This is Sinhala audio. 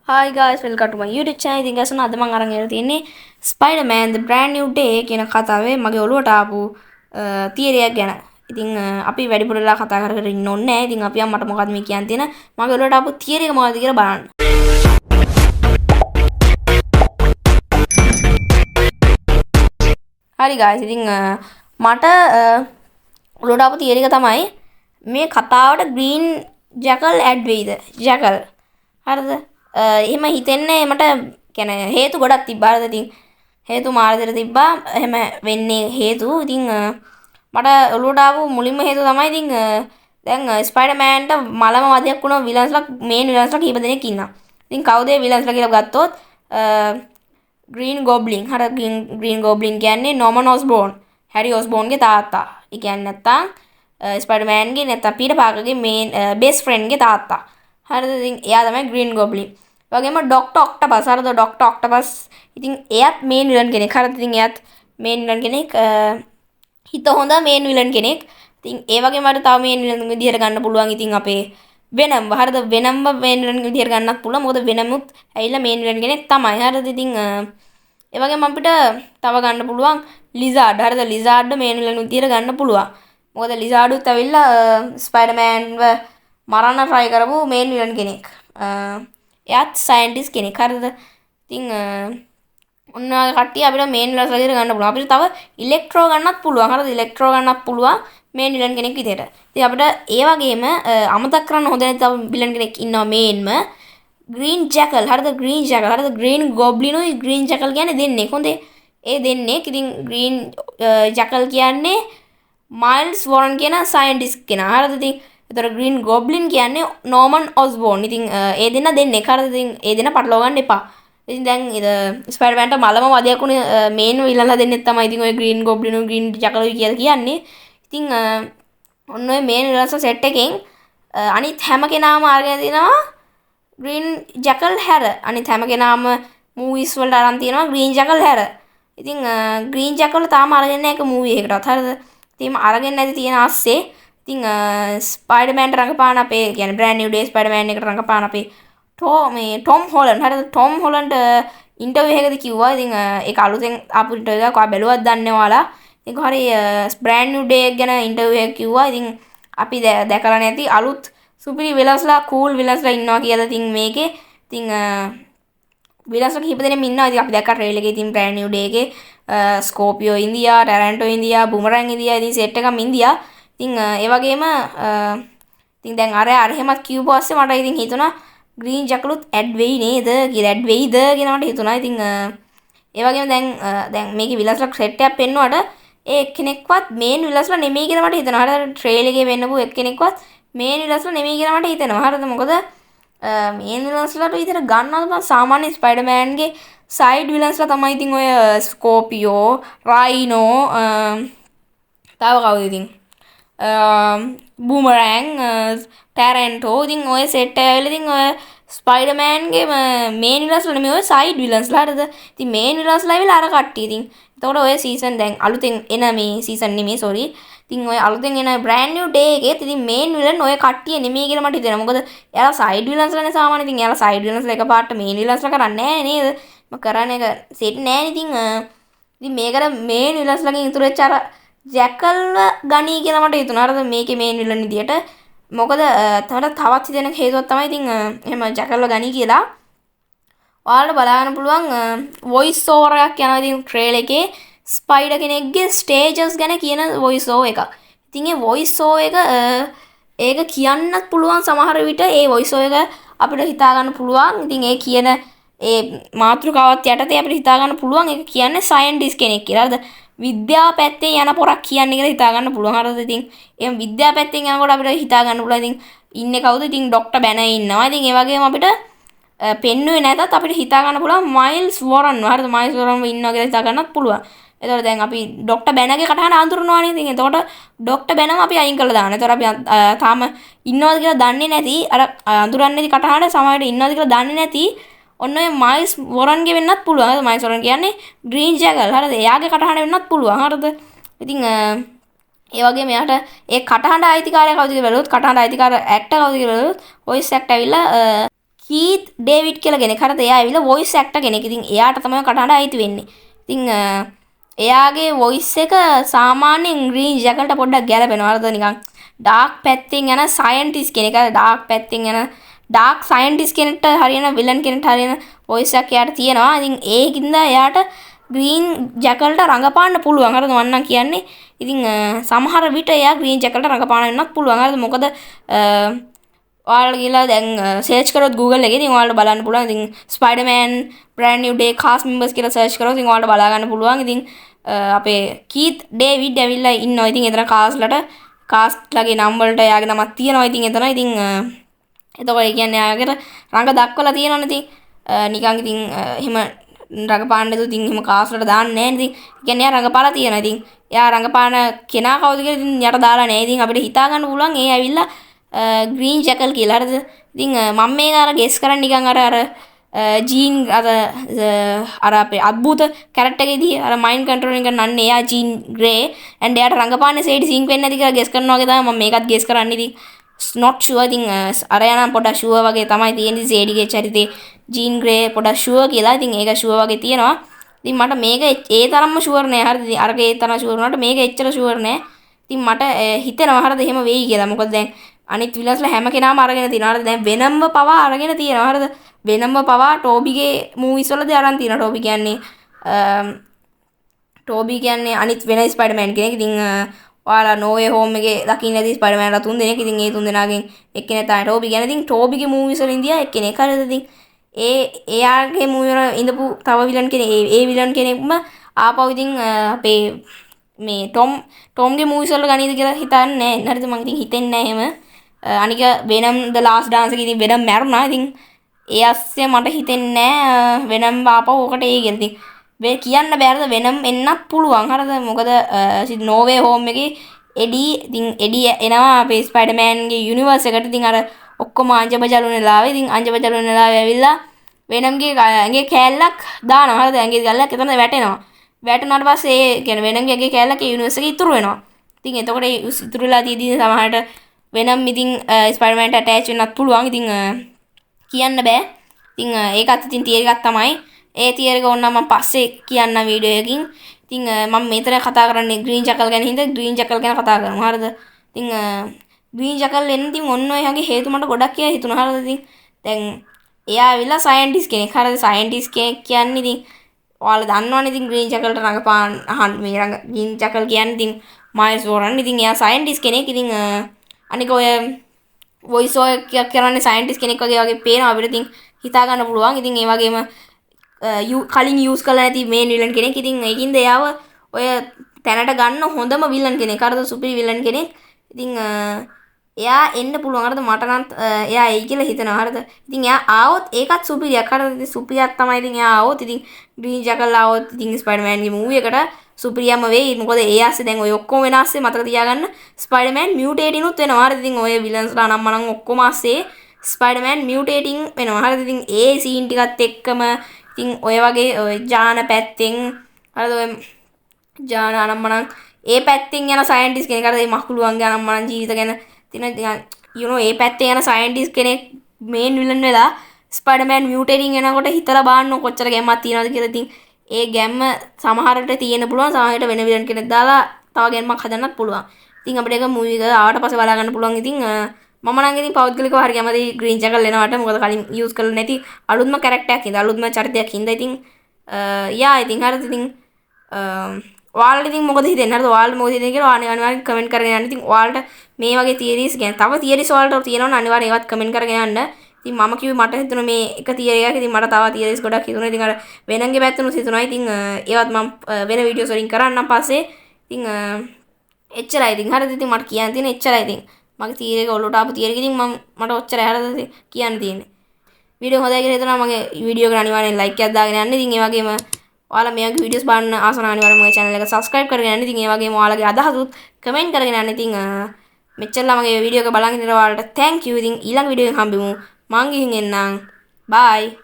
Hi guys, welcome to my YouTube channel. ඉතින් guys අද මම අරන් ඉරලා තියෙන්නේ Spider-Man the brand new day කියන කතාවේ මගේ ඔළුවට ආපු තියරි එකක් ගැන. ඉතින් අපි වැඩිපුර වෙලා කතා කර කර ඉන්න ඕනේ නැහැ. ඉතින් අපි මට මොකද්ද මේ කියන්න තියෙන මගේ ඔළුවට ආපු තියරි එක මොකද්ද කියලා බලන්න. හරි guys, ඉතින් මට ඔළුවට ආපු තියරි එක තමයි මේ කතාවට green jackal add වෙයිද? jackal. හරිද? එහෙම හිතෙන්නේ මට කියන්නේ හේතු ගොඩක් තිබ්බා. හරිද? ඉතින් හේතු මාර්ගයට තිබ්බා. එහෙම වෙන්නේ හේතු. ඉතින් මට ඔළුවට ආපු මුලින්ම හේතුව තමයි ඉතින් දැන් ස්පයිඩර්මෑන්ට මලම වදයක් වුණා විලන්ස්ලා මේන් විලන්ස්ලා කීප දෙනෙක් ඉන්නවා. ඉතින් කවුද ඒ විලන්ස්ලා කියලා ගත්තොත් ග්‍රීන් ගොබ්ලින්. හර ග්‍රීන් ගොබ්ලින් කියන්නේ නෝමන් ඔස්බෝන්. හැරි ඔස්බෝන්ගේ තාත්තා. ඒ කියන්නේ නැත්තම් ස්පයිඩර්මෑන්ගේ නැත්තම් පීටර් පාකර්ගේ මේන් බෙස්ට් ෆ්‍රෙන්ඩ්ගේ තාත්තා. හරිද? ඉතින් එයා තමයි ග්‍රීන් ගොබ්ලින්. වගේම ඩොක්ටර් ඔක්ටපස්. හරිද? ඩොක්ටර් ඔක්ටපස් ඉතින් එයාත් මේන් විලන් කෙනෙක්. හරිද? ඉතින් එයාත් මේන් විලන් කෙනෙක්. හිත හොඳ මේන් විලන් කෙනෙක්. ඉතින් ඒ වගේම මට තව මේන් විලන් විදියට ගන්න පුළුවන්. ඉතින් අපේ වෙනම්. හරිද? වෙනම්ව මේන් විලන් විදියට ගන්නත් පුළුවන්. මොකද වෙනමුත් ඇවිල්ලා මේන් විලන් කෙනෙක් තමයි. හරිද? ඉතින් ඒ වගේම අපිට තව ගන්න පුළුවන් ලිසාඩ්. හරිද? ලිසාඩ් මේන් විලන් විදියට ගන්න පුළුවන්. මොකද ලිසාඩුත් ඇවිල්ලා ස්පයිඩර්මෑන්ව මරන්න try කරපු මේන් විලන් කෙනෙක්. එයාත් සයන්ටිස්ට් කෙනෙක්. හරිද? ඉතින් ඔන්න කට්ටිය අපිට මේන් විලන්ස් වගේ ගන්න පුළුවන්. අපිට තව ඉලෙක්ට්‍රෝ ගන්නත් පුළුවන්. හරිද? ඉලෙක්ට්‍රෝ ගන්නත් පුළුවන් මේන් විලන් කෙනෙක් විදියට. ඉතින් අපිට ඒ වගේම අමතක කරන්න හොඳ නැති තව විලන් කෙනෙක් ඉන්නවා මේන්ම ග්‍රීන් ජැකල්. හරිද? ග්‍රීන් ජැකල්. හරිද? ග්‍රීන් ගොබ්ලිනුයි ග්‍රීන් ජැකල් කියන්නේ දෙන්නෙක්. හොඳේ. ඒ දෙන්නෙක්. ඉතින් ග්‍රීන් ජැකල් කියන්නේ මයිල්ස් වොරන් කියන සයන්ටිස්ට් කෙනා. හරිද? ඉතින් ඒතර ග්‍රීන් ගොබ්ලින් කියන්නේ නෝමන් ඔස්බෝන්. ඉතින් ඒ දෙන්න දෙන්නෙක්. හරිද? ඉතින් ඒ දෙන්න පටලවා ගන්න එපා. ඉතින් දැන් ස්පයිඩර්මෑන්ට මලම වදයක් උනේ මේන් විලන්ලා දෙන්නෙක් තමයි. ඉතින් ඔය ග්‍රීන් ගොබ්ලින් ග්‍රීන් ජැකල් කියලා කියන්නේ. ඉතින් ඔන්න ඔය මේන් විලන්ස් සෙට් එකෙන් අනිත් හැම කෙනාම අරගෙන තිනවා ග්‍රීන් ජැකල් හැර. අනිත් හැම කෙනාම මූවිස් වලට අරන් තියනවා ග්‍රීන් ජැකල් හැර. ඉතින් ග්‍රීන් ජැකල් තාම අරගෙන නැහැ එක මූවි එකකටවත්. හරිද? ඉතින් අරගෙන නැති තියෙන ASCII ඉතින් ස්පයිඩර්මෑන්ට රඟපාන අපේ කියන්නේ බ්‍රෑන්ඩ් නිව් ඩේ ස්පයිඩර්මෑන් එකට රඟපාන අපේ ටොම් හොලන්ඩ්. හරිද? ටොම් හොලන්ඩ් ඉන්ටර්විව් එකකදී කිව්වා. ඉතින් ඒක අලුතෙන් ආපු ඉන්ටර්විව් එකක්. ඔයා බැලුවත් දන්නේ ඔයාලා. ඒක හරි බ්‍රෑන්ඩ් නිව් ඩේ ගැන ඉන්ටර්විව් එකක් කිව්වා. ඉතින් අපි දැකලා නැති අලුත් සුපිරි විලන්ස්ලා කූල් විලන්ස්ලා ඉන්නවා කියලා ඉතින් මේකේ. ඉතින් විලන්ස්ලා කිහිප දෙනෙක් ඉන්නවා. ඉතින් අපි දැක්ක ට්‍රේලර් එකේ ඉතින් බ්‍රෑන්ඩ් නිව් ඩේ එකේ ස්කෝපියෝ ඉන්දියා, ටැරන්ටෝ ඉන්දියා, බුමරැන් ඉන්දියා ඉතින් සෙට් එකම ඉන්දියා. ඉතින් ඒ වගේම ඉතින් දැන් අර එහෙමත් කිව්ව පස්සේ මට ඉතින් හිතුණා ග්‍රීන් ජැකලුත් ඇඩ් වෙයි නේද කියලා. ඇඩ් වෙයිද කියලා මට හිතුණා. ඉතින් ඒ වගේම දැන් මේකේ විලන්ස්ලා සෙට් එකක් පෙන්නුවාට ඒ එක්කෙනෙක්වත් මේන් විලන්ස්ලා නෙමෙයි කියලා මට හිතෙනවා. හරිද? ට්‍රේලර් එකේ වෙන්නපු එක්කෙනෙක්වත් මේන් විලන්ස්ලා නෙමෙයි කියලා මට හිතෙනවා. හරිද? මොකද මේන් විලන්ස්ලාට විතර ගන්නවද සාමාන්‍ය ස්පයිඩර්මෑන්ගේ සයිඩ් විලන්ස්ලා තමයි. ඉතින් ඔය ස්කෝපියෝ, රයිනෝ තව කවුද ඉතින් බූමරැන්, ටැරන්ටෝ ඉතින් ඔය සෙට් එක ඇවිල්ලා ඉතින් ඔය ස්පයිඩර්මෑන්ගේ මේන් විලන්ස්ලා නෙමෙයි ඔය සයිඩ් විලන්ස්ලා. හරිද? ඉතින් මේන් විලන්ස්ලා ඇවිල්ලා අර කට්ටිය. ඉතින් එතකොට ඔය සීසන් දැන් අලුතෙන් එන මේ සීසන් නෙමෙයි සෝරි. ඉතින් ඔය අලුතෙන් එන බ්‍රෑන්ඩ් නිව් ඩේ එකේ ඉතින් මේන් විලන් ඔය කට්ටිය නෙමෙයි කියලා මට හිතෙනවා. මොකද එයාලා සයිඩ් විලන්ස්ලානේ සාමාන්‍ය. ඉතින් එයාලා සයිඩ් විලන්ස්ලා එකපාරට මේන් විලන්ස්ලා කරන්නේ නැහැ නේද? මම කරන්නේ එක සෙට් නැහැ. ඉතින් මේකට මේන් විලන්ස්ලාගෙන් ඉතුරු වෙච්ච අර ජැකල්ව ගණී කියලා මට හිතුණා. හරිද? මේකේ මේන් විලන් විදියට. මොකද තවත් හිතෙන හේතුවක් තමයි ඉතින් එහෙම ජැකල්ව ගණී කියලා. ඔයාලට බලන්න පුළුවන් වොයිස් ඕවර් එකක් යනවා ඉතින් ට්‍රේලර් එකේ ස්පයිඩර් කෙනෙක්ගේ ස්ටේජස් ගැන කියන වොයිස් ඕවර් එකක්. ඉතින් ඒ වොයිස් ඕවර් එක ඒක කියන්නත් පුළුවන් සමහර විට ඒ වොයිස් ඕවර් එක අපිට හිතා ගන්න පුළුවන්. ඉතින් ඒ කියන ඒ මාතෘකාවත් යටතේ අපිට හිතා ගන්න පුළුවන් ඒක කියන්නේ සයන්ටිස්ට් කෙනෙක් කියලා. හරිද? විද්‍යාව පැත්තෙන් යන පොරක් කියන්නේ කියලා හිතා ගන්න පුළුවන්. හරිද? ඉතින් එහෙනම් විද්‍යාව පැත්තෙන් යනකොට අපිට හිතා ගන්න පුළුවන් ඉතින් ඉන්නේ කවුද? ඉතින් ඩොක්ටර් බැනර් ඉන්නවා. ඉතින් ඒ වගේම අපිට පෙන්නුවේ නැතත් අපිට හිතා ගන්න පුළුවන් මයිල්ස් වොරන්. හරිද? මයිල්ස් වොරන් ඉන්නවා කියලා හිතා ගන්නත් පුළුවන්. එතකොට දැන් අපි ඩොක්ටර් බැනර්ගේ කටහඬ අඳුරනවානේ. ඉතින් එතකොට ඩොක්ටර් බැනර්ම අපි අයින් කරලා දානවා. එතකොට අපි තාම ඉන්නවද කියලා දන්නේ නැති අර අඳුරන්නේ නැති කටහඬ සමහරවිට ඉන්නවද කියලා දන්නේ නැති ඔන්න ඔය මයිල්ස් වොරන්ගේ වෙන්නත් පුළුවන්. හරිද? මයිල්ස් වොරන් කියන්නේ ග්‍රීන් ජැකල්. හරිද? එයාගේ කටහඬ වෙන්නත් පුළුවන්. හරිද? ඉතින් ඒ වගේම එයාට ඒ කටහඬ අයිතිකාරය කවුද කියලා බැලුවොත් කටහඬ අයිතිකාර ඇක්ටර් කවුද කියලා බැලුවොත් වොයිස් ඇක්ටර් ඇවිල්ලා කීත් ඩේවිඩ් කියලා කෙනෙක්. හරිද? එයා ඇවිල්ලා වොයිස් ඇක්ටර් කෙනෙක්. ඉතින් එයාට තමයි කටහඬ අයිති වෙන්නේ. ඉතින් එයාගේ වොයිස් එක සාමාන්‍යයෙන් ග්‍රීන් ජැකල්ට පොඩ්ඩක් ගැලපෙනවා. හරිද? නිකන් ඩාර්ක් පැත්තෙන් යන සයන්ටිස්ට් කෙනෙක්. ඩාර්ක් පැත්තෙන් යන ඩාර්ක් සයන්ටිස්ට් කෙනෙක්ට හරියන විලන් කෙනෙක්ට හරියන වොයිස් එකක් එයාට තියෙනවා. ඉතින් ඒකින්ද එයාට ග්‍රීන් ජැකල්ට රඟපාන්න පුළුවන්. හරිද? මම නම් කියන්නේ. ඉතින් සමහර විට එයා ග්‍රීන් ජැකල්ට රඟපාන්න වෙන්නත් පුළුවන්. හරිද? මොකද ඔයාලා ගිහලා දැන් සර්ච් කරොත් Google එකේ ඉතින් ඔයාලට බලන්න පුළුවන්. ඉතින් Spider-Man brand new day cast members කියලා සර්ච් කරොත් ඉතින් ඔයාලට බලා ගන්න පුළුවන්. ඉතින් අපේ කීත් ඩේවිඩ් ඇවිල්ලා ඉන්නවා. ඉතින් එතන කාස්ට්ලගේ නම් වලට එයාගේ නමක් තියෙනවා. ඉතින් එතන ඉතින් එතකොට ඒ කියන්නේ එයාගේ රඟ දක්වලා තියෙනවනේ. ඉතින් නිකන් ඉතින් එහෙම රඟපාන්න දු ඉතින් එහෙම කාස්ට් වලට දාන්නේ නැහැ. ඉතින් ඒ කියන්නේ එයා රඟපාලා තියෙනවා. ඉතින් එයා රඟපාන කෙනා කවුද කියලා ඉතින් යට දාලා නැහැ. ඉතින් අපිට හිතා ගන්න පුළුවන් ඒ ඇවිල්ලා ග්‍රීන් ජැකල් කියලා. හරිද? ඉතින් මම මේක අර ගෙස් කරන් නිකන් අර ජීන් අර අපේ අద్භූත කැරක්ටර් එකේදී අර මයින්ඩ් කන්ට්‍රෝලින් කරන අන්න එයා ජීන් ග්‍රේ ඇන්ඩ් එයාට රඟපාන්නේ සේඩ් සිංක් වෙන්නේ නැති කියලා ගෙස් කරනවා වගේ තමයි මම මේකත් ගෙස් කරන්නේ. ඉතින් not sure. ඉතින් අර යනම් පොඩක් ෂුවර් වගේ තමයි තියෙන්නේ සේඩ්ගේ චරිතේ ජීන් ග්‍රේ පොඩක් ෂුවර් කියලා. ඉතින් ඒක ෂුවර් වගේ තියෙනවා. ඉතින් මට මේක ඒ තරම්ම ෂුවර් නෑ. හරිද? ඉතින් අරක ඒ තරම් ෂුවර් වුණාට මේක එච්චර ෂුවර් නෑ. ඉතින් මට හිතෙනවා හරිද එහෙම වෙයි කියලා. මොකද දැන් අනිත් විලන්ස්ලා හැම කෙනාම අරගෙන තියෙනවා. හරිද? දැන් වෙනම්ව පවා අරගෙන තියෙනවා. හරිද? වෙනම්ව පවා ටෝබිගේ මූවිස් වලදී අරන් තියෙනවා. ටෝබි කියන්නේ අනිත් වෙන ස්පයිඩර්මෑන් කෙනෙක්. ඉතින් ඔයාලා නෝවේ හෝම් එකේ දකින්න ඇති ස්පයිඩර්මෑන්ලා තුන් දෙනෙක්. ඉතින් ඒ තුන් දෙනාගෙන් එක්කෙනෙක් තමයි ටෝබි කියන්නේ. ඉතින් ටෝබිගේ මූවිස් වල ඉඳියා එක්කෙනෙක්. හරිද? ඉතින් එයාගේ මූවි වල ඉඳපු තව විලන් කෙනෙක් ඒ විලන් කෙනෙක්ම ආපහු ඉතින් අපේ මේ ටොම්ගේ මූවිස් වල ගනීද කියලා හිතන්නේ නැහැ. හරිද? මම ඉතින් හිතෙන්නේ නැහැ එහෙම. අනික වෙනම් ද ලාස්ට් ඩාන්ස් එකේ ඉතින් වෙනම් මැරුණා. ඉතින් ඒ අස්සේ මට හිතෙන්නේ නැහැ වෙනම් ආපහු ඔකට ඒ කියලා. ඉතින් මේ කියන්න බෑරද වෙනම් එන්නත් පුළුවන්. හරිද? මොකද නෝවේ හෝම් එකේ එඩි එනවා අපේ ස්පයිඩර්මෑන්ගේ යුනිවර්ස් එකට. ඉතින් අර ඔක්කොම අංජබජලු නෙලාවේ. ඉතින් අංජබජලු නෙලාවේ ඇවිල්ලා වෙනම්ගේ ඇඟේ කෑල්ලක් දානවා. හරිද? ඇඟේ කෑල්ලක් එතන වැටෙනවා. වැටුණාට පස්සේ ඒ කියන්නේ වෙනම්ගේ ඇඟේ කෑල්ලක් ඒ යුනිවර්ස් එකේ ඉතුරු වෙනවා. ඉතින් එතකොට ඒ ඉතුරු වෙලා තියෙදී සමහරට වෙනම් ඉතින් ස්පයිඩර්මෑන්ට ඇටච් වෙන්නත් පුළුවන්. ඉතින් කියන්න බෑ. ඉතින් ඒකත් ඉතින් තියරි එකක් තමයි. ඒ තියරි එක ඕනනම් මම පස්සේ කියන්නම් වීඩියෝ එකකින්. ඉතින් මම මෙතන කතා කරන්නේ ග්‍රීන් ජැකල් ගැන. හින්දා ග්‍රීන් ජැකල් ගැන කතා කරමු. හරිද? ඉතින් ග්‍රීන් ජැකල් එන්න ඉතින් ඔන්න ඔය වගේ හේතු මට ගොඩක් කියලා හිතුණා. හරිද? ඉතින් දැන් එයා ඇවිල්ලා සයන්ටිස්ට් කෙනෙක්. හරිද? සයන්ටිස්ට් කෙනෙක් කියන්නේ ඉතින් ඔයාලා දන්නවනේ ඉතින් ග්‍රීන් ජැකල්ට රඟපාන මේ ග්‍රීන් ජැකල් කියන්නේ ඉතින් මයිල්ස් වෝරන්. ඉතින් එයා සයන්ටිස්ට් කෙනෙක්. ඉතින් අනික ඔය වොයිස් ඔය කරන්නේ සයන්ටිස්ට් කෙනෙක් වගේ පේනවා අපිට. ඉතින් හිතා ගන්න පුළුවන්. ඉතින් ඒ වගේම කලින් යූස් කරලා නැති මේන් විලන් කෙනෙක්. ඉතින් ඒකින්ද එයාව ඔය තැනට ගන්න හොඳම විලන් කෙනෙක්. හරිද? සුපිරි විලන් කෙනෙක්. ඉතින් එයා එන්න පුළුවන්. හරිද? මට නම් එයා එයි කියලා හිතනවා. හරිද? ඉතින් එයා ආවොත් ඒකත් සුපිරියක්. හරිද? ඉතින් සුපිරියක් තමයි. ඉතින් එයා ආවොත් ඉතින් ග්‍රීන් ජැකල් ආවොත් ඉතින් ස්පයිඩර්මෑන්ගේ මූවි එකට සුපිරියම වෙයි. මොකද ඒ ආස්සේ දැන් ඔය ඔක්කොම වෙන ආස්සේ මතක තියාගන්න ස්පයිඩර්මෑන් මියුටේටිනුත් වෙනවා. හරිද? ඉතින් ඔය විලන්ස්ලා නම් මනම් ඔක්කොම ආස්සේ ස්පයිඩර්මෑන් මියුටේටින් වෙනවා. හරිද? ඉතින් ඒ සීන් ටිකත් එක්කම ඉතින් ඔය වගේ ඔය ජාන පැත්තෙන් හරිද? ඔය ජාන අනම්මනම් ඒ පැත්තෙන් යන සයන්ටිස්ට් කෙනෙක්. හරිද? මේ මහකුළුවන්ගේ අනම්මනම් ජීවිත ගැන තියෙන ඒ පැත්තේ යන සයන්ටිස්ට් කෙනෙක් මේන් විලන් වෙලා ස්පයිඩර්මෑන් මියුටේටින් වෙනකොට හිතලා බලන්න කොච්චර ගැම්මක් තියනවද කියලා. ඉතින් ඒ ගැම්ම සමහරට තියෙන්න පුළුවන්. සමහරට වෙන විලන් කෙනෙක් දාලා තව ගැම්මක් හදන්නත් පුළුවන්. ඉතින් අපිට ඒක මූවි එක ආවට පස්සේ බලා ගන්න පුළුවන්. ඉතින් මම නම් ඉතින් පෞද්ගලිකව හරි කැමති ග්‍රීන් ජැකල් එනවට. මොකද කලින් යූස් කරලා නැති අලුත්ම කැරක්ටර් එකක් හින්දා අලුත්ම චරිතයක් හින්දා. ඉතින් ඉතින් හරිද? ඉතින් ඔයාලට ඉතින් මොකද හිතෙන්නේ? හරිද? ඔයාලට මොකද හිතෙන්නේ කියලා අනිවාර්යෙන් කමෙන්ට් කරගෙන යන්න. ඉතින් ඔයාලට මේ වගේ තියරිස් ගැන තව තියරිස් ඔයාලට තියෙනවනම් අනිවාර්යෙන් ඒවත් කමෙන්ට් කරගෙන යන්න. ඉතින් මම කිව්වේ මට හිතුණා මේ එක තියරි එකක්. ඉතින් මට තව තියරිස් ගොඩක් හිතුණා. ඉතින් අර වෙනන්ගේ පැත්තනොත් හිතුණා. ඉතින් ඒවත් මම වෙන වීඩියෝස් වලින් කරන්නම් පස්සේ. ඉතින් එච්චරයි. ඉතින් හරිද? ඉතින් මට කියන්න තියෙන්නේ එච්චරයි. ඉතින් මගේ තියරි එක ඔලුවට ආපු තියරි එක ඉතින් මට ඔච්චරයි. හරිද? කියන්න තියෙන්නේ. වීඩියෝ හොඳයි කියලා හිතනවා මගේ වීඩියෝ එකට අනිවාර්යෙන් ලයික් එකක් දාගෙන යන්න. ඉතින් ඒ වගේම ඔයාලා මේ වගේ වීඩියෝස් බලන්න ආස නම් අනිවාර්යෙන් මගේ channel එක subscribe කරගෙන යන්න. ඉතින් ඒ වගේම ඔයාලගේ අදහසුත් කමෙන්ට් කරගෙන යන්න. ඉතින් මෙච්චරලා මගේ වීඩියෝ එක බලන් ඉඳලා ඔයාලට thank you. ඉතින් ඊළඟ වීඩියෝ එකෙන් හම්බෙමු. මං ගිහින් එන්නම්. bye.